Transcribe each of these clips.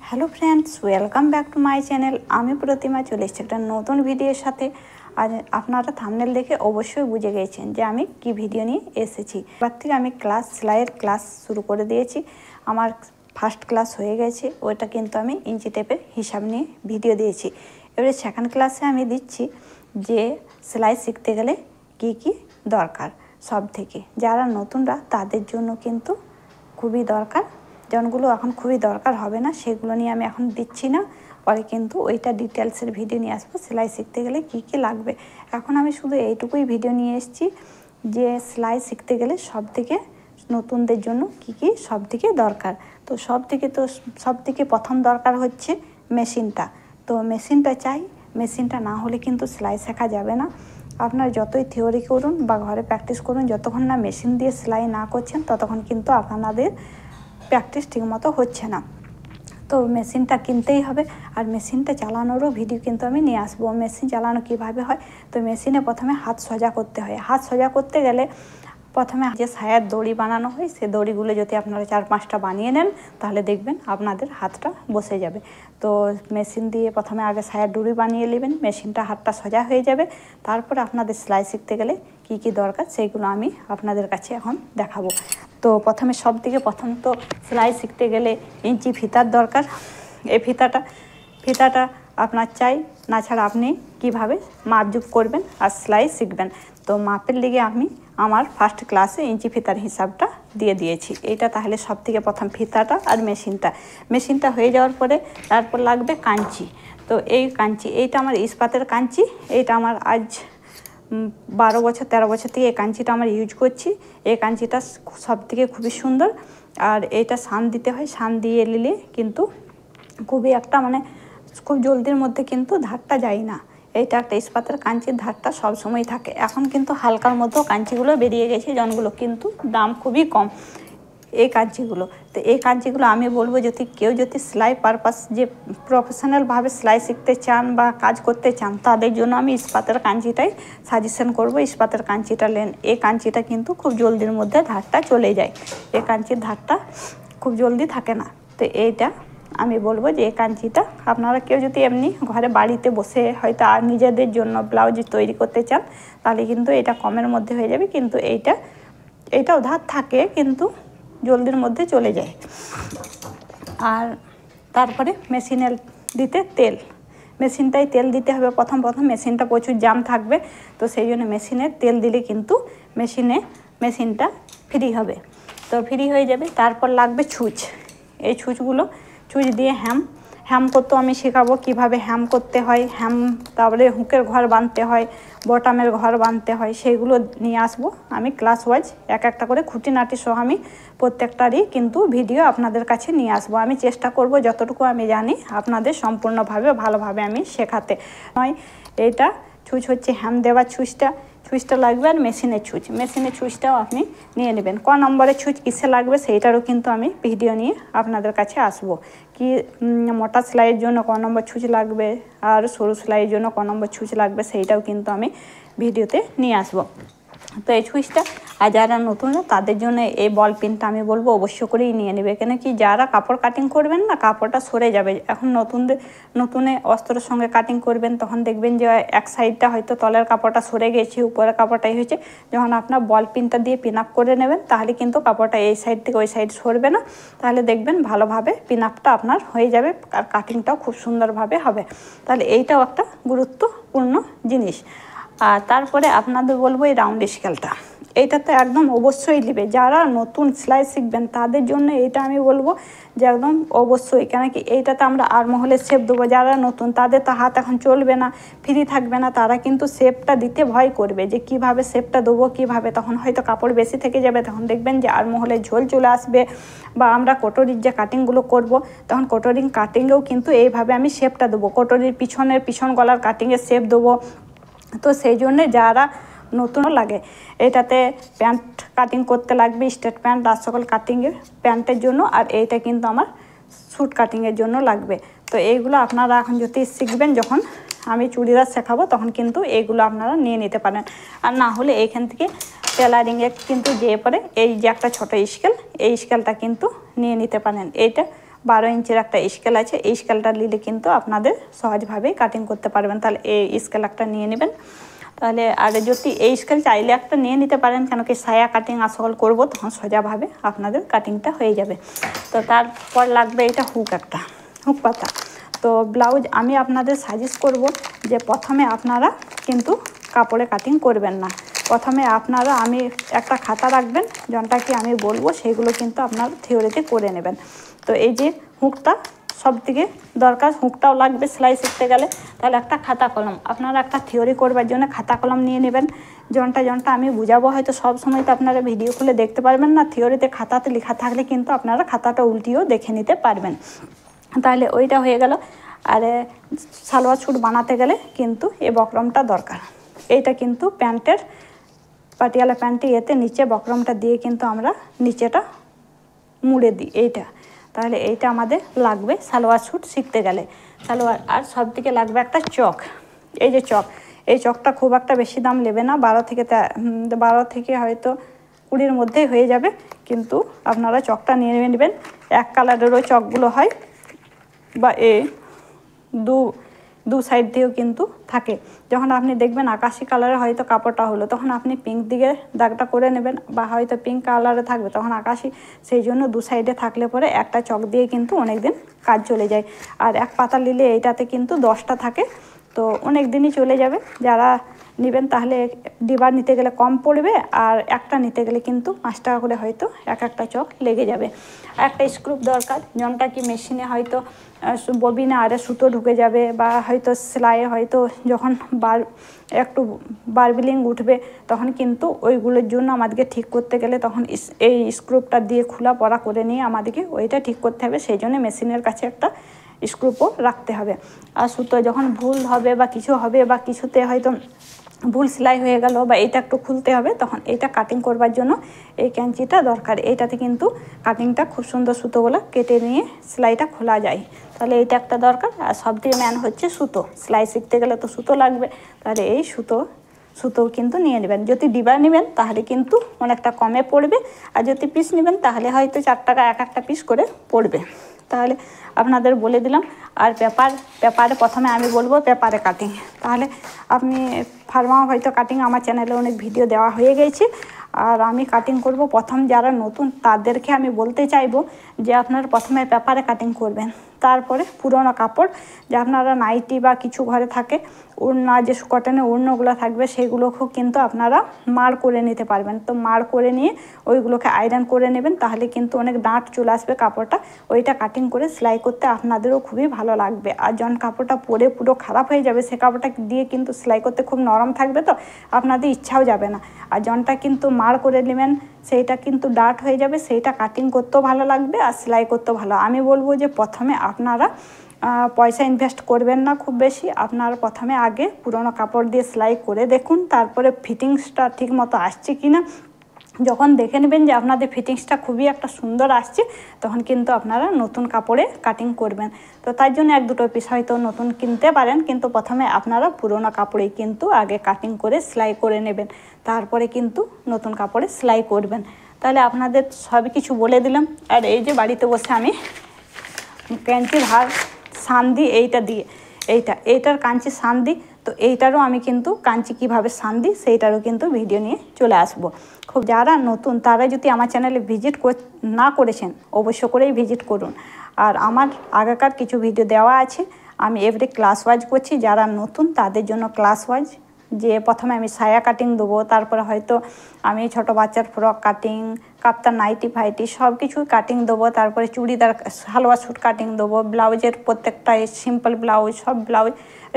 Hello friends, welcome back to my channel. আমি প্রতিমা চলে এসেছি একটা নতুন ভিডিওর সাথে। আর আপনারা থাম্বনেল দেখে অবশ্যই বুঝে গিয়েছেন যে আমি কি ভিডিও নিয়ে এসেছি। এবার থেকে আমি সেলাইয়ের ক্লাস শুরু করে দিয়েছি। আমার ফার্স্ট ক্লাস হয়ে গেছে, ওইটা কিন্তু আমি ইঞ্চি টেপের হিসাব নিয়ে ভিডিও দিয়েছি। এবারে সেকেন্ড ক্লাসে আমি দিচ্ছি যে সেলাই শিখতে গেলে কি কি দরকার। সব থেকে যারা নতুনরা তাদের জন্য কিন্তু খুবই দরকার, যেমনগুলো এখন খুবই দরকার হবে না সেগুলো নিয়ে আমি এখন দিচ্ছি না, পরে কিন্তু ওইটা ডিটেলসের ভিডিও নিয়ে আসবো সেলাই শিখতে গেলে কি কি লাগবে। এখন আমি শুধু এইটুকুই ভিডিও নিয়ে এসেছি যে সেলাই শিখতে গেলে সব থেকে নতুনদের জন্য কি কি সব থেকে দরকার। তো সব থেকে প্রথম দরকার হচ্ছে মেশিনটা। তো মেশিনটা চাই, মেশিনটা না হলে কিন্তু সেলাই শেখা যাবে না। আপনার যতই থিওরি করুন বা ঘরে প্র্যাকটিস করুন, যতক্ষণ না মেশিন দিয়ে সেলাই না করছেন ততক্ষণ কিন্তু আপনাদের প্র্যাকটিস ঠিকমতো হচ্ছে না। তো মেশিনটা কিনতেই হবে, আর মেশিনটা চালানোরও ভিডিও কিন্তু আমি নিয়ে আসবো। মেশিন চালানো কিভাবে হয়, তো মেশিনে প্রথমে হাত সোজা করতে হয়। হাত সোজা করতে গেলে প্রথমে যে সায়ার দড়ি বানানো হয়, সে দড়িগুলো যদি আপনারা 4-5টা বানিয়ে নেন তাহলে দেখবেন আপনাদের হাতটা বসে যাবে। তো মেশিন দিয়ে প্রথমে আগে সায়ার দড়ি বানিয়ে নেবেন, মেশিনটা হাতটা সোজা হয়ে যাবে। তারপর আপনাদের সেলাই শিখতে গেলে কি কি দরকার সেইগুলো আমি আপনাদের কাছে এখন দেখাবো। তো প্রথম তো সেলাই শিখতে গেলে ইঞ্চি ফিতার দরকার। এই ফিতাটা আপনার চাই, না ছাড়া আপনি কিভাবে মাপজোক করবেন আর সেলাই শিখবেন। তো মাপের লিগে আমি আমার ফার্স্ট ক্লাসে ইঞ্চি ফিতার হিসাবটা দিয়ে দিয়েছি। এইটা তাহলে সব থেকে প্রথম ফিতাটা আর মেশিনটা হয়ে যাওয়ার পরে তারপর লাগবে কাঞ্চি। তো এই কাঞ্চি, এইটা আমার ইস্পাতের কাঞ্চি। এইটা আমার আজ 13 বছর থেকে এই কাঞ্চিটা আমার ইউজ করছি। এই কাঞ্চিটা সব থেকে খুবই সুন্দর, আর এইটা শান দিতে হয়। শান দিয়ে নিলে কিন্তু খুবই একটা খুব জলদির মধ্যে কিন্তু ধারটা যায় না। এইটা একটা ইস্পাতের কাঞ্চির ধারটা সবসময় থাকে। এখন কিন্তু হালকার মতো কাঞ্চিগুলো বেরিয়ে গেছে, জনগুলো কিন্তু দাম খুবই কম এই কাঞ্চিগুলো। তো এই কাঞ্চিগুলো আমি বলবো কেউ যদি সেলাই পারপাস যে প্রফেশনালভাবে সেলাই শিখতে চান বা কাজ করতে চান তাদের জন্য আমি ইস্পাতের কাঞ্চিটাই সাজেশন করব। ইস্পাতের কাঞ্চিটা নেন। এই কাঞ্চিটা কিন্তু খুব জলদির মধ্যে ধারটা চলে যায়, এই কাঞ্চির ধারটা খুব জলদি থাকে না। তো এইটা আমি বলবো যে এই কাঞ্চিটা আপনারা কেউ যদি এমনি ঘরে বাড়িতে বসে হয়তো আর নিজেদের জন্য ব্লাউজ তৈরি করতে চান তাহলে কিন্তু এটা কমের মধ্যে হয়ে যাবে, কিন্তু এইটাও ধার থাকে কিন্তু জলদির মধ্যে চলে যায়। আর তারপরে মেশিনে দিতে মেশিনটাই তেল দিতে হবে। প্রথম মেশিনটা প্রচুর জাম থাকবে, তো সেই জন্য মেশিনে তেল দিলে কিন্তু মেশিনটা ফ্রি হবে। তো ফ্রি হয়ে যাবে। তারপর লাগবে ছুঁচ। এই ছুঁচ দিয়ে হ্যাম করতেও আমি শেখাবো কীভাবে হ্যাম করতে হয়। তারপরে হুকের ঘর বাঁধতে হয়, বটামের ঘর বাঁধতে হয়, সেইগুলো নিয়ে আসবো আমি ক্লাস ওয়াইজ একটা করে খুঁটিনাটি সহ আমি প্রত্যেকটারই কিন্তু ভিডিও আপনাদের কাছে নিয়ে আসবো। আমি চেষ্টা করব যতটুকু আমি জানি আপনাদের সম্পূর্ণভাবে ভালোভাবে আমি শেখাতে নয়। এইটা ছুঁচ হচ্ছে হ্যাম দেওয়ার ছুঁচটা লাগবে, আর মেশিনের ছুঁচটাও আপনি নিয়ে নেবেন। ক নম্বরের ছুঁচ কিসে লাগবে সেইটারও কিন্তু আমি ভিডিও নিয়ে আপনাদের কাছে আসবো। কি মোটা সেলাইয়ের জন্য ক নম্বর ছুঁচ লাগবে আর সরু সেলাইয়ের জন্য ক নম্বর ছুঁচ লাগবে সেইটাও কিন্তু আমি ভিডিওতে নিয়ে আসবো। তো এই ছুঁচটা আর যারা নতুন তাদের জন্য এই বল পিনটা আমি বলবো অবশ্য করেই নিয়ে নেবে। কেন কি যারা কাপড় কাটিং করবেন না, কাপড়টা সরে যাবে। এখন নতুনে অস্ত্রের সঙ্গে কাটিং করবেন তখন দেখবেন যে এক সাইডটা হয়তো তলের কাপড়টা সরে গেছে, উপরের কাপড়টাই হয়েছে। যখন আপনার বল পিনটা দিয়ে পিন আপ করে নেবেন তাহলে কিন্তু কাপড়টা এই সাইড থেকে ওই সাইড সরবে না। তাহলে দেখবেন ভালোভাবে পিন আপটা আপনার হয়ে যাবে আর কাটিংটাও খুব সুন্দরভাবে হবে। তাহলে এইটাও একটা গুরুত্বপূর্ণ জিনিস। আর তারপরে আপনাদের বলবো এই রাউন্ড স্কেলটা, এইটা তো একদম অবশ্যই নেবে। যারা নতুন সেলাই শিখবেন তাদের জন্য এইটা আমি বলবো যে একদম অবশ্যই। কেন কি এইটাতে আমরা আরমহলের শেপ দেবো। যারা নতুন তাদের তো হাত এখন চলবে না, ফ্রি থাকবে না, তারা কিন্তু শেপটা দিতে ভয় করবে যে কিভাবে শেপটা দেবো কিভাবে। তখন হয়তো কাপড় বেশি থেকে যাবে, তখন দেখবেন যে আরমহলের ঝোল চলে আসবে। বা আমরা কটোরির যে কাটিংগুলো করব তখন কটোরিং কাটিংয়েও কিন্তু এইভাবে আমি শেপটা দেবো। কটোরির পিছন গলার কাটিংয়ের শেপ দেবো। তো সেই জন্যে যারা নতুনও লাগে এটাতে প্যান্ট কাটিং করতে লাগবে, স্ট্রেট প্যান্ট আর সকল কাটিংয়ের প্যান্টের জন্য, আর এইটা কিন্তু আমার স্যুট কাটিংয়ের জন্য লাগবে। তো এইগুলো আপনারা এখন যদি শিখবেন, যখন আমি চুড়িদার শেখাবো তখন কিন্তু এইগুলো আপনারা নিয়ে নিতে পারেন। আর না হলে এইখান থেকে টেলারিংয়ে কিন্তু যেয়ে পরে এই যে একটা ছোটো স্কেল, এই স্কেলটা কিন্তু নিয়ে নিতে পারেন। এইটা 12 ইঞ্চির একটা স্কেল আছে, এই স্কেলটা নিলে কিন্তু আপনাদের সহজভাবেই কাটিং করতে পারবেন। তাহলে এই স্কেল একটা নিয়ে নেবেন। তাহলে আর যদি এই স্কেল চাইলে একটা নিয়ে নিতে পারেন, কেন কি সায়া কাটিং আসল করব তখন সোজাভাবে আপনাদের কাটিংটা হয়ে যাবে। তো তারপর লাগবে এটা একটা হুক পাতা। তো ব্লাউজ আমি আপনাদের সাজেস্ট করব যে প্রথমে আপনারা কিন্তু কাপড়ে কাটিং করবেন না। প্রথমে আপনারা আমি একটা খাতা রাখবেন, যেটা কি আমি বলবো সেইগুলো কিন্তু আপনারা থিওরিতে করে নেবেন। তো এই যে হুকটা সব থেকে দরকার, হুকটাও লাগবে সেলাই শিখতে গেলে। তাহলে একটা খাতা কলম, আপনারা একটা থিওরি করবার জন্য খাতা কলম নিয়ে নেবেন। জনটা আমি বুঝাবো, হয়তো সব সময় তো আপনারা ভিডিও খুলে দেখতে পারবেন না। থিওরিতে খাতাতে লেখা থাকলে কিন্তু আপনারা খাতাটা উল্টিয়েও দেখে নিতে পারবেন। তাহলে ওইটা হয়ে গেল। আর সালোয়ার স্যুট বানাতে গেলে কিন্তু এই বক্রমটা দরকার। এইটা কিন্তু প্যান্টের পাটিয়ালা প্যান্টে এতে নিচে বক্রমটা দিয়ে কিন্তু আমরা নিচেটা মুড়ে দিই এইটা। তাহলে এইটা আমাদের লাগবে সালোয়ার স্যুট শিখতে গেলে। সালোয়ার আর সব থেকে লাগবে একটা চক। এই যে চক, এই চকটা খুব একটা বেশি দাম নেবে না, 12 থেকে হয়তো 20-র মধ্যেই হয়ে যাবে। কিন্তু আপনারা চকটা নিয়ে নেবেন। এক কালারেরও চকগুলো হয়, বা দু সাইড দিয়েও কিন্তু থাকে। যখন আপনি দেখবেন আকাশি কালারে হয়তো কাপড়টা হলো, তখন আপনি পিঙ্ক দিকে দাগটা করে নেবেন, বা হয়তো পিঙ্ক কালারে থাকবে তখন আকাশি, সেই জন্য দু সাইডে থাকলে পরে একটা চক দিয়ে কিন্তু অনেক দিন কাজ চলে যায়। আর এক পাতা নিলে এইটাতে কিন্তু 10টা থাকে, তো অনেক দিনই চলে যাবে। যারা নেবেন তাহলে ডিবার নিতে গেলে কম পড়বে, আর একটা নিতে গেলে কিন্তু 5 টাকা করে হয়তো একটা চক লেগে যাবে। একটা স্ক্রুপ দরকার, যেটা কি মেশিনে হয়তো ববিনে আরে সুতো ঢুকে যাবে, বা হয়তো সেলাইয়ে হয়তো যখন একটু বারবিলিং উঠবে তখন কিন্তু ওইগুলোর জন্য আমাদেরকে ঠিক করতে গেলে তখন এই স্ক্রুপটা দিয়ে খোলা পড়া করে নিয়ে আমাদেরকে ওইটা ঠিক করতে হবে। সেই জন্য মেশিনের কাছে একটা স্ক্রুপও রাখতে হবে। আর সুতো যখন ভুল হবে বা কিছু হবে, বা কিছুতে হয়তো ভুল সেলাই হয়ে গেল, বা এইটা একটু খুলতে হবে, তখন এইটা কাটিং করবার জন্য এই ক্যাঞ্চিটা দরকার। এইটাতে কিন্তু কাটিংটা খুব সুন্দর সুতোগুলো কেটে নিয়ে সেলাইটা খোলা যায়। তাহলে এইটা একটা দরকার। আর সব থেকে ম্যান হচ্ছে সুতো, সেলাই শিখতে গেলে তো সুতো লাগবে। তাহলে এই সুতো কিন্তু নিয়ে নেবেন। যদি ডিবা নেবেন তাহলে কিন্তু অনেকটা কমে পড়বে, আর যদি পিস নেবেন তাহলে হয়তো 4 টাকা একটা পিস করে পড়বে। তাহলে আপনাদের বলে দিলাম। আর পেপারে প্রথমে আমি বলবো পেপারে কাটিং। তাহলে আপনি ফার্মা হয়তো কাটিং আমার চ্যানেলে অনেক ভিডিও দেওয়া হয়ে গেছে, আর আমি কাটিং করব। প্রথম যারা নতুন তাদেরকে আমি বলতে চাইবো যে আপনারা প্রথমে পেপারে কাটিং করবেন, তারপরে পুরোনো কাপড় যে আপনারা নাইটি বা কিছু ঘরে থাকে ওড়না, যে কটনের ওড়নাগুলো থাকবে সেগুলোকেও কিন্তু আপনারা মাড় করে নিতে পারবেন। তো মাড় করে নিয়ে ওইগুলোকে আয়রন করে নেবেন, তাহলে কিন্তু অনেক ডাঁট চলে আসবে কাপড়টা। ওইটা কাটিং করে সেলাই করতে আপনাদেরও খুবই ভালো লাগবে। আর যখন কাপড়টা পরে পুরো খারাপ হয়ে যাবে, সে কাপড়টা দিয়ে কিন্তু সেলাই করতে খুব নরম থাকবে, তো আপনাদের ইচ্ছাও যাবে না। আর যনটা কিন্তু মাড় করে নেবেন সেইটা কিন্তু ডার্ট হয়ে যাবে, সেইটা কাটিং করতেও ভালো লাগবে আর সেলাই করতেও ভালো। আমি বলবো যে প্রথমে আপনারা পয়সা ইনভেস্ট করবেন না খুব বেশি। আপনারা প্রথমে আগে পুরোনো কাপড় দিয়ে সেলাই করে দেখুন, তারপরে ফিটিংসটা ঠিক মতো আসছে কি না। যখন দেখে নেবেন যে আপনাদের ফিটিংসটা খুবই একটা সুন্দর আসছে, তখন কিন্তু আপনারা নতুন কাপড়ে কাটিং করবেন। তো তার জন্য 1-2 পিস হয়তো নতুন কিনতে পারেন, কিন্তু প্রথমে আপনারা পুরোনো কাপড়েই কিন্তু আগে কাটিং করে সেলাই করে নেবেন, তারপরে কিন্তু নতুন কাপড়ে সেলাই করবেন। তাহলে আপনাদের সবই কিছু বলে দিলাম। আর এই যে বাড়িতে বসে আমি কাঞ্চির হার শান দিই এইটা দিয়ে, এইটার কাঞ্চি শান দিই। তো এইটারও আমি কিন্তু কাঞ্চি কীভাবে শান দিই সেইটারও কিন্তু ভিডিও নিয়ে চলে আসবো। খুব যারা নতুন তারা যদি আমার চ্যানেলে ভিজিট না করেছেন অবশ্য করেই ভিজিট করুন। আর আমার আগেকার কিছু ভিডিও দেওয়া আছে, আমি এভরি ক্লাস ওয়াইজ করছি। যারা নতুন তাদের জন্য ক্লাস ওয়াইজ, যে প্রথমে আমি সায়া কাটিং দেবো, তারপরে হয়তো আমি ছোটো বাচ্চার ফ্রক কাটিং, কাপ্তান নাইটি ফাইটি সব কিছু কাটিং দেবো, তারপরে চুড়িদার সালোয়ার স্যুট কাটিং দেবো, ব্লাউজের প্রত্যেকটাই সিম্পল ব্লাউজ, সব ব্লাউজ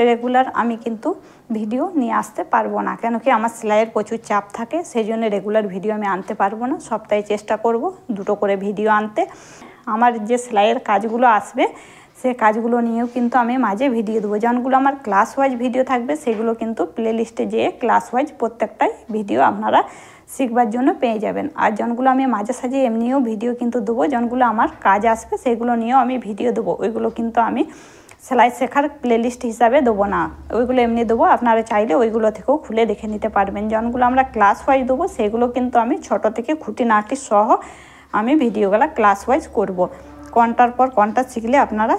রেগুলার আমি কিন্তু ভিডিও নিয়ে আসতে পারবো না, কেন কি আমার সেলাইয়ের প্রচুর চাপ থাকে। সেই জন্য রেগুলার ভিডিও আমি আনতে পারবো না। সপ্তাহে চেষ্টা করব 2টো করে ভিডিও আনতে। আমার যে সেলাইয়ের কাজগুলো আসবে সে কাজগুলো নিয়েও কিন্তু আমি মাঝে ভিডিও দেবো। যেগুলো আমার ক্লাস ওয়াইজ ভিডিও থাকবে সেগুলো কিন্তু প্লে লিস্টে যেয়ে ক্লাস ওয়াইজ প্রত্যেকটাই ভিডিও আপনারা শিখবার জন্য পেয়ে যাবেন। আর যেগুলো আমি মাঝে সাঝে এমনিও ভিডিও কিন্তু দেবো, যেগুলো আমার কাজ আসবে সেগুলো নিয়েও আমি ভিডিও দেবো। ওইগুলো কিন্তু আমি সেলাই শেখার প্লে লিস্ট হিসাবে দেবো না, ওইগুলো এমনি দেবো। আপনারা চাইলে ওইগুলো থেকেও খুলে দেখে নিতে পারবেন। যেগুলো আমরা ক্লাস ওয়াইজ দেবো সেগুলো কিন্তু আমি ছোটো থেকে খুঁটিনাটি সহ আমি ভিডিওগুলো ক্লাস ওয়াইজ করব। কোনটার পর কোনটা শিখলে আপনারা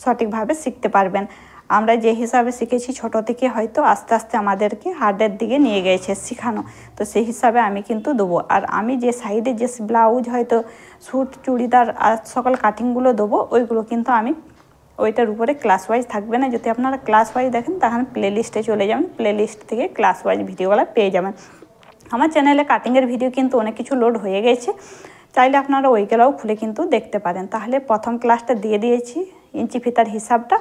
সঠিকভাবে শিখতে পারবেন। আমরা যে হিসাবে শিখেছি ছোট থেকে হয়তো আস্তে আস্তে আমাদেরকে হার্ডের দিকে নিয়ে গেছে শেখানো, তো সেই হিসাবে আমি কিন্তু দেবো। আর আমি যে সাইডে যে ব্লাউজ হয়তো স্যুট চুড়িদার আর সকল কাটিংগুলো দেবো ওইগুলো কিন্তু আমি ওইটার উপরে ক্লাস ওয়াইজ থাকবে না। যদি আপনারা ক্লাস ওয়াইজ দেখেন তাহলে প্লে লিস্টে চলে যাবেন, প্লে লিস্ট থেকে ক্লাস ওয়াইজ ভিডিওগুলো পেয়ে যাবেন। আমার চ্যানেলে কাটিংয়ের ভিডিও কিন্তু অনেক কিছু লোড হয়ে গেছে, চাইলে আপনারা ওইগুলোও খুলে কিন্তু দেখতে পারেন। তাহলে প্রথম ক্লাসটা দিয়ে দিয়েছি ইঞ্চি ফিতার হিসাবটা,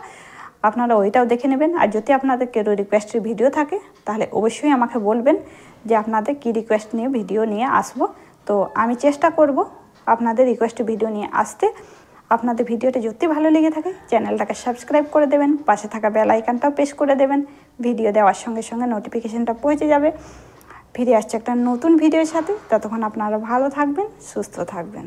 আপনারা ওইটাও দেখে নেবেন। আর যদি আপনাদের কেউ রিকোয়েস্টের ভিডিও থাকে তাহলে অবশ্যই আমাকে বলবেন যে আপনাদের কি রিকোয়েস্ট নিয়ে ভিডিও নিয়ে আসবো। তো আমি চেষ্টা করব আপনাদের রিকোয়েস্টের ভিডিও নিয়ে আসতে। আপনাদের ভিডিওটা যদি ভালো লেগে থাকে চ্যানেলটাকে সাবস্ক্রাইব করে দেবেন, পাশে থাকা বেল আইকনটাও প্রেস করে দেবেন, ভিডিও দেওয়ার সঙ্গে সঙ্গে নোটিফিকেশানটা পৌঁছে যাবে। ফিরে আসছে একটা নতুন ভিডিওর সাথে, ততক্ষণ আপনারা ভালো থাকবেন, সুস্থ থাকবেন।